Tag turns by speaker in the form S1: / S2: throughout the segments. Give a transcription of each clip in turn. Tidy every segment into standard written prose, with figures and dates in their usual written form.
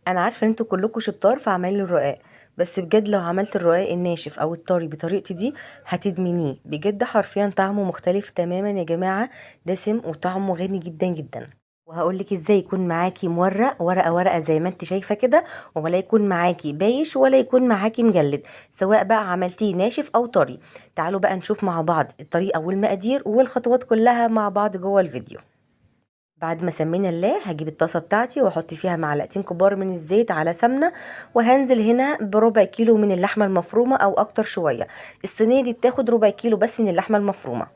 S1: انا عارفه ان انتوا كلكم شطار في اعمال الرقاق. بس بجد لو عملت الرقاق الناشف او الطري بطريقتي دي هتدمنيه بجد، حرفيا طعمه مختلف تماما يا جماعه. دسم وطعمه غني جدا جدا. وهقولك ازاي يكون معاكي مورق ورقه ورقه زي ما انت شايفه كده، ولا يكون معاكي بايش ولا يكون معاكي مجلد، سواء بقى عملتيه ناشف او طري. تعالوا بقى نشوف مع بعض الطريقه والمقادير والخطوات كلها مع بعض جوه الفيديو. بعد ما سمينا الله هجيب الطاسه بتاعتي واحط فيها معلقتين كبار من الزيت على سمنه، وهنزل هنا بربع كيلو من اللحمه المفرومه او اكتر شويه. الصينيه دي بتاخد ربع كيلو بس من اللحمه المفرومه.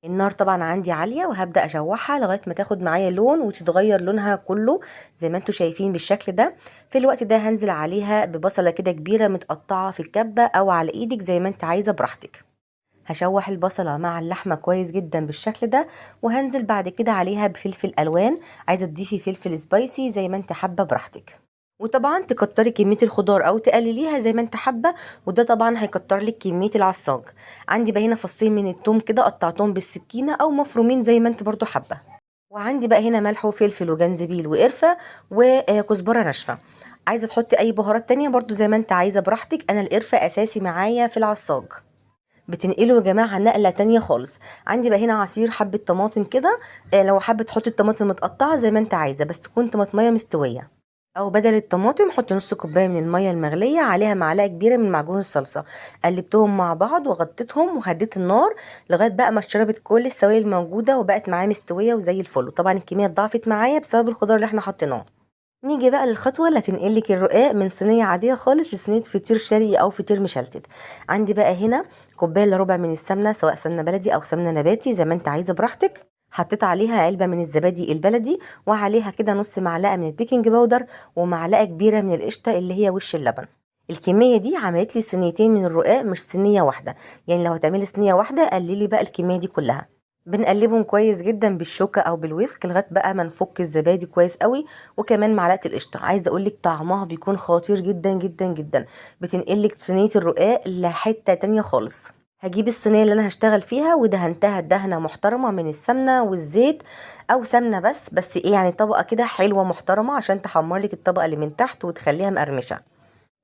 S1: النار طبعا عندي عاليه وهبدا اشوحها لغايه ما تاخد معايا لون وتتغير لونها كله زي ما انتم شايفين بالشكل ده. في الوقت ده هنزل عليها ببصله كده كبيره متقطعه في الكبه او على ايدك زي ما انت عايزه براحتك. هشوح البصلة مع اللحمة كويس جدا بالشكل ده، وهنزل بعد كده عليها بفلفل الوان. عايزة تضيفي فلفل سبايسي زي ما انت حابة براحتك، وطبعا تكتري كمية الخضار او تقلليها زي ما انت حابة، وده طبعا هيكتر لك كمية العصاج. عندي بقى هنا فصين من التوم كده قطعتهم بالسكينة او مفرومين زي ما انت برضو حابة. وعندي بقى هنا ملح وفلفل وجنزبيل وقرفة وكزبرة ناشفة. عايزة تحطي اي بهارات تانية برضو زي ما انت عايزة براحتك، انا القرفة اساسي معايا في العصاج. بتنقله يا جماعه نقله تانية خالص. عندي بقى هنا عصير حبه طماطم كده. لو حابه تحطي الطماطم متقطعه زي ما انت عايزه بس تكون طماطميه مستويه، او بدل الطماطم حطي نص كوبايه من الميه المغليه عليها معلقه كبيره من معجون الصلصه. قلبتهم مع بعض وغطيتهم وهديت النار لغايه بقى ما شربت كل السوائل الموجوده وبقت معايا مستويه وزي الفل. طبعا الكميه اتضاعفت معايا بسبب الخضار اللي احنا حطيناه. نيجي بقى للخطوه اللي هتنقلك الرقاق من صينيه عاديه خالص لصينيه فطير شرقي او فطير مشلتت. عندي بقى هنا كوبايه الا ربع من السمنه، سواء سمنه بلدي او سمنه نباتي زي ما انت عايزه براحتك. حطيت عليها علبه من الزبادي البلدي، وعليها كده نص معلقه من البيكنج باودر، ومعلقه كبيره من القشطه اللي هي وش اللبن. الكميه دي عملت لي صينيتين من الرقاق مش صينيه واحده. يعني لو هتعملي صينيه واحده قللي بقى الكميه دي كلها. بنقلبهم كويس جدا بالشوكة او بالويسك لغايه بقى ما نفك الزبادي كويس قوي، وكمان معلقه القشطه. عايزه اقولك طعمها بيكون خطير جدا جدا جدا، بتنقلك صينيه الرقاق لحته تانية خالص. هجيب الصينيه اللي انا هشتغل فيها ودهنتها دهنه محترمه من السمنه والزيت، او سمنه بس ايه يعني طبقه كده حلوه محترمه عشان تحمرلك الطبقه اللي من تحت وتخليها مقرمشه.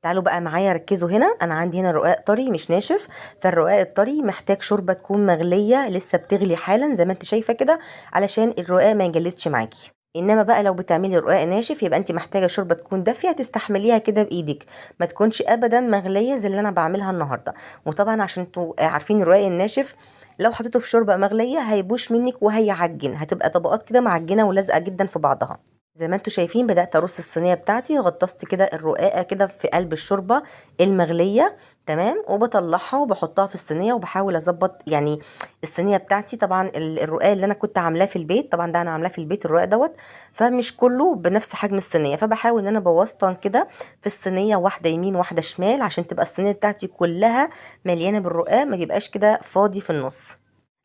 S1: تعالوا بقى معايا ركزوا هنا، انا عندي هنا رقاق طري مش ناشف. فالرقاق الطري محتاج شوربه تكون مغليه لسه بتغلي حالا زي ما انت شايفه كده، علشان الرقاق ما يجلدش معاكي. انما بقى لو بتعملي رقاق ناشف يبقى انت محتاجه شوربه تكون دافيه تستحمليها كده بايدك، ما تكونش ابدا مغليه زي اللي انا بعملها النهارده. وطبعا عشان انتوا عارفين الرقاق الناشف لو حطيته في شوربه مغليه هيبوش منك وهيعجن، هتبقى طبقات كده معجنه ولازقه جدا في بعضها. زي ما انتوا شايفين بدأت ارص الصينية بتاعتي، غطست كده الرقاقة كده في قلب الشوربة المغلية. تمام، وبطلعها وبحطها في الصينية وبحاول اظبط يعني الصينية بتاعتي. طبعا الرقاق اللي انا كنت عاملاه في البيت، طبعا ده انا عاملاه في البيت الرقاق دوت، فمش كله بنفس حجم الصينية، فبحاول ان انا بوسطن كده في الصينية، واحدة يمين واحدة شمال عشان تبقى الصينية بتاعتي كلها مليانة بالرقاق، ما يبقاش كده فاضي في النص.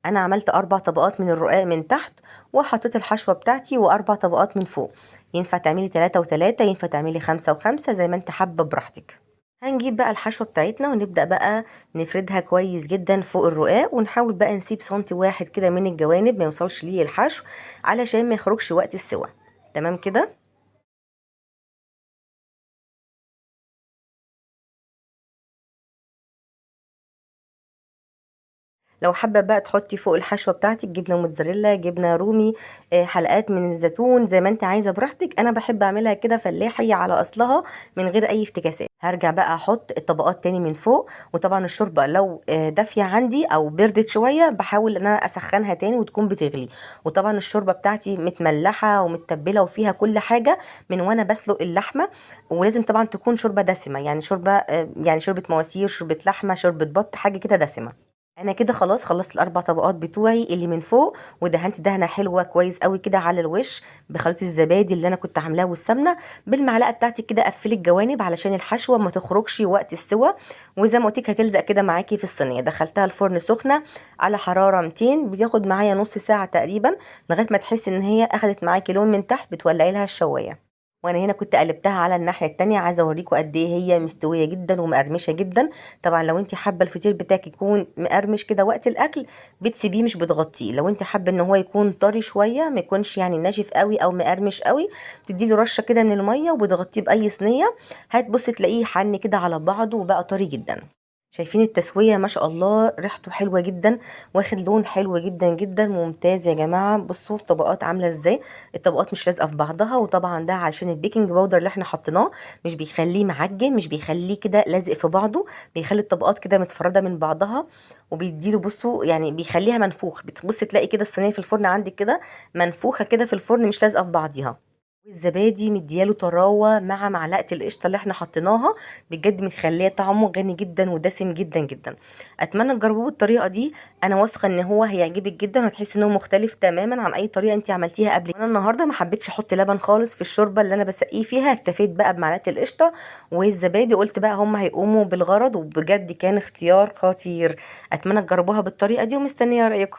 S1: انا عملت 4 طبقات من الرقاق من تحت، وحطيت الحشوة بتاعتي و4 طبقات من فوق. ينفع تعملي 3 و3، ينفع تعملي 5 و5 زي ما انت حابة براحتك. هنجيب بقى الحشوة بتاعتنا ونبدأ بقى نفردها كويس جدا فوق الرقاق، ونحاول بقى نسيب سنتي واحد كده من الجوانب ما يوصلش ليه الحشو علشان ما يخرجش وقت السوا. تمام كده. لو حابه بقى تحطي فوق الحشوه بتاعتك جبنه موتزاريلا، جبنه رومي، حلقات من الزيتون زي ما انت عايزه براحتك. انا بحب اعملها كده فلاحي على اصلها من غير اي افتكاسات. هرجع بقى احط الطبقات تاني من فوق. وطبعا الشوربه لو دافيه عندي او بردت شويه بحاول ان انا اسخنها تاني وتكون بتغلي. وطبعا الشوربه بتاعتي متملحه ومتبله وفيها كل حاجه من وانا بسلق اللحمه. ولازم طبعا تكون شوربه دسمه، يعني شوربه يعني شوربه مواسير، شوربه لحمه، شوربه بط، حاجه كده دسمه. انا كده خلاص خلصت ال4 طبقات بتوعي اللي من فوق، ودهنت دهنه حلوه كويس قوي كده على الوش بخليط الزبادي اللي انا كنت عاملاه والسمنه. بالمعلقه بتاعتي كده قفلي الجوانب علشان الحشوه ما تخرجش وقت السوا. وزي ما قلت لك هتلزق كده معاكي في الصينيه. دخلتها الفرن سخنه على حراره 200، بتاخد معايا نص ساعه تقريبا لغايه ما تحسي ان هي اخدت معاكي لون من تحت، بتولعي لها الشوايه. وانا هنا كنت قلبتها على الناحيه التانية، عايزه اوريكم قد ايه هي مستويه جدا ومقرمشه جدا. طبعا لو انت حابه الفطير بتاعك يكون مقرمش كده وقت الاكل بتسيبيه مش بتغطيه. لو انت حابه ان هو يكون طري شويه ما يكونش يعني ناشف قوي او مقرمش قوي، بتديله رشه كده من الميه وبتغطيه باي صينيه، هتبص تلاقيه حن كده على بعضه وبقى طري جدا. شايفين التسوية ما شاء الله، ريحته حلوة جدا، واخد لون حلو جدا جدا ممتاز يا جماعة. بصوا الطبقات عاملة ازاي، الطبقات مش لازقة في بعضها، وطبعا ده علشان البيكنج باودر اللي احنا حطيناه مش بيخليه معجن، مش بيخليه كده لازق في بعضه، بيخلي الطبقات كده متفردة من بعضها، وبيديله بصوا يعني بيخليها منفوخ. بتبص تلاقي كده الصينية في الفرن عندك كده منفوخة كده في الفرن، مش لازقة في بعضها. والزبادي مدياله طراوه مع معلقه القشطه اللي احنا حطيناها، بجد مخليه طعمه غني جدا ودسم جدا جدا. اتمنى تجربوه بالطريقه دي، انا واثقه ان هو هيعجبك جدا وهتحسي ان هو مختلف تماما عن اي طريقه انت عملتيها قبل. انا النهارده ما حبيتش احط لبن خالص في الشوربه اللي انا بسقيه فيها، اكتفيت بقى بمعلقه القشطه والزبادي، قلت بقى هم هيقوموا بالغرض، وبجد كان اختيار خطير. اتمنى تجربوها بالطريقه دي ومستنيه رايكم.